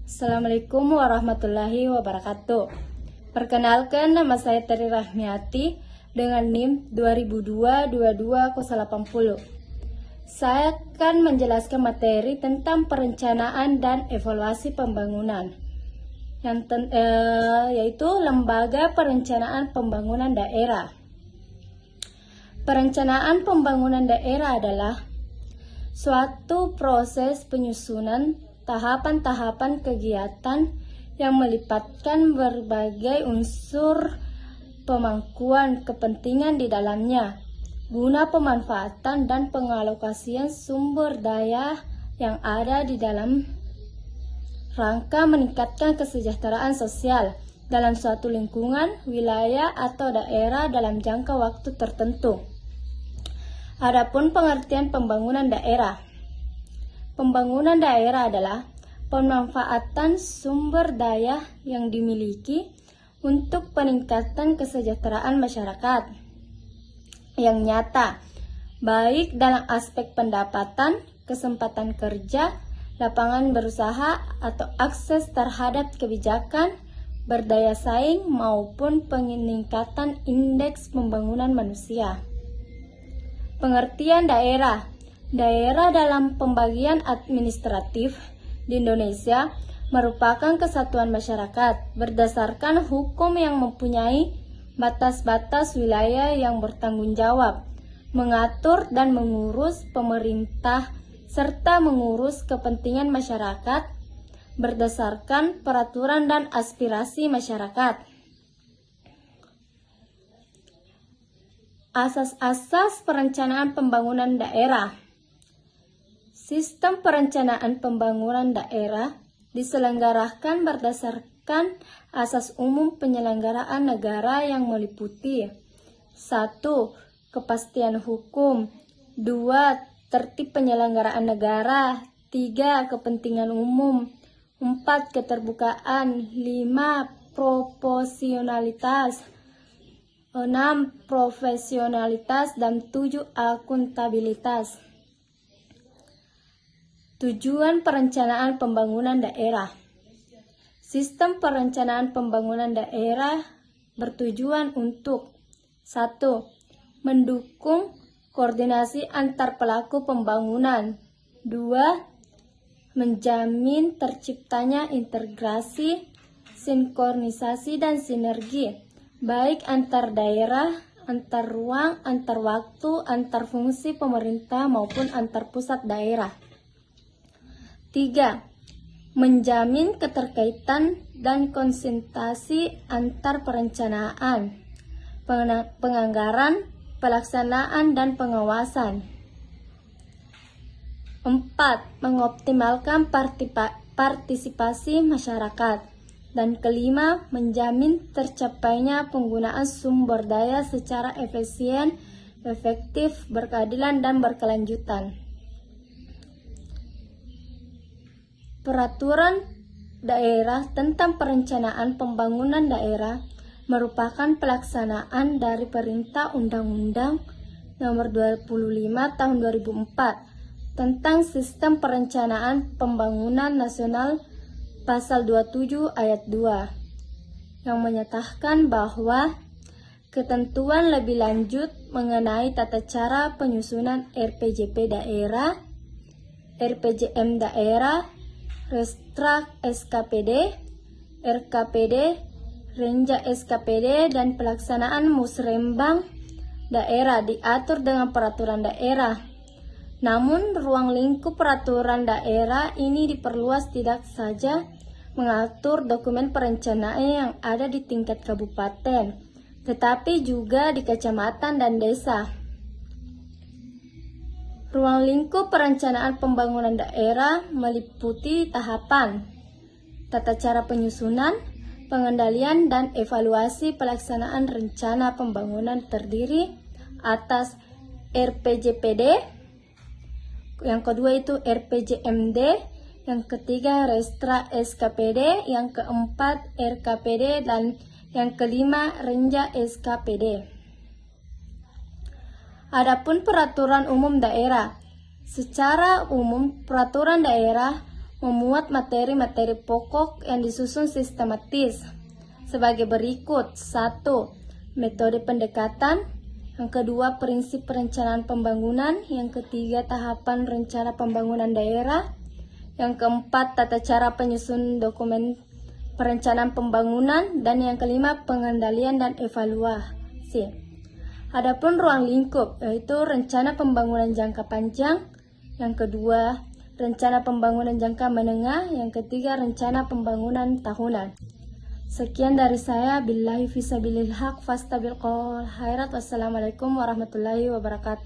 Assalamualaikum warahmatullahi wabarakatuh. Perkenalkan, nama saya Teri Rahmiati dengan NIM 2002-22-080. Saya akan menjelaskan materi tentang perencanaan dan evaluasi pembangunan, yaitu Lembaga Perencanaan Pembangunan Daerah. Perencanaan pembangunan daerah adalah suatu proses penyusunan tahapan-tahapan kegiatan yang melibatkan berbagai unsur pemangkuan kepentingan di dalamnya, guna pemanfaatan dan pengalokasian sumber daya yang ada di dalam rangka meningkatkan kesejahteraan sosial dalam suatu lingkungan, wilayah, atau daerah dalam jangka waktu tertentu. Adapun pengertian pembangunan daerah. Pembangunan daerah adalah pemanfaatan sumber daya yang dimiliki untuk peningkatan kesejahteraan masyarakat yang nyata, baik dalam aspek pendapatan, kesempatan kerja, lapangan berusaha, atau akses terhadap kebijakan, berdaya saing, maupun peningkatan indeks pembangunan manusia. Pengertian daerah. Daerah dalam pembagian administratif di Indonesia merupakan kesatuan masyarakat berdasarkan hukum yang mempunyai batas-batas wilayah yang bertanggung jawab, mengatur dan mengurus pemerintah, serta mengurus kepentingan masyarakat berdasarkan peraturan dan aspirasi masyarakat. Asas-asas perencanaan pembangunan daerah. Sistem perencanaan pembangunan daerah diselenggarakan berdasarkan asas umum penyelenggaraan negara yang meliputi 1. Kepastian hukum, 2. Tertib penyelenggaraan negara, 3. Kepentingan umum, 4. Keterbukaan, 5. Proporsionalitas, 6. Profesionalitas, dan 7. Akuntabilitas. Tujuan perencanaan pembangunan daerah. Sistem perencanaan pembangunan daerah bertujuan untuk 1. Mendukung koordinasi antar pelaku pembangunan, 2. Menjamin terciptanya integrasi, sinkronisasi, dan sinergi baik antar daerah, antar ruang, antar waktu, antar fungsi pemerintah maupun antar pusat daerah. 3. Menjamin keterkaitan dan konsentrasi antar perencanaan, penganggaran, pelaksanaan, dan pengawasan. 4. Mengoptimalkan partisipasi masyarakat. Dan kelima, menjamin tercapainya penggunaan sumber daya secara efisien, efektif, berkeadilan, dan berkelanjutan. Peraturan daerah tentang perencanaan pembangunan daerah merupakan pelaksanaan dari Perintah Undang-Undang Nomor 25 Tahun 2004 tentang Sistem Perencanaan Pembangunan Nasional Pasal 27 Ayat 2 yang menyatakan bahwa ketentuan lebih lanjut mengenai tata cara penyusunan RPJP daerah, RPJM daerah, Restrak SKPD, RKPD, Renja SKPD, dan pelaksanaan musrembang daerah diatur dengan peraturan daerah. Namun, ruang lingkup peraturan daerah ini diperluas tidak saja mengatur dokumen perencanaan yang ada di tingkat kabupaten, tetapi juga di kecamatan dan desa. Ruang lingkup perencanaan pembangunan daerah meliputi tahapan, tata cara penyusunan, pengendalian, dan evaluasi pelaksanaan rencana pembangunan terdiri atas RPJPD, yang kedua itu RPJMD, yang ketiga Restra SKPD, yang keempat RKPD, dan yang kelima Renja SKPD. Adapun peraturan umum daerah. Secara umum, peraturan daerah memuat materi-materi pokok yang disusun sistematis sebagai berikut. 1. Metode pendekatan. Yang kedua, prinsip perencanaan pembangunan. Yang ketiga, tahapan rencana pembangunan daerah. Yang keempat, tata cara penyusun dokumen perencanaan pembangunan. Dan yang kelima, pengendalian dan evaluasi. Adapun ruang lingkup, yaitu rencana pembangunan jangka panjang. Yang kedua, rencana pembangunan jangka menengah. Yang ketiga, rencana pembangunan tahunan. Sekian dari saya. Billahi fisabilil haq fastabiqul khairat. Wassalamualaikum warahmatullahi wabarakatuh.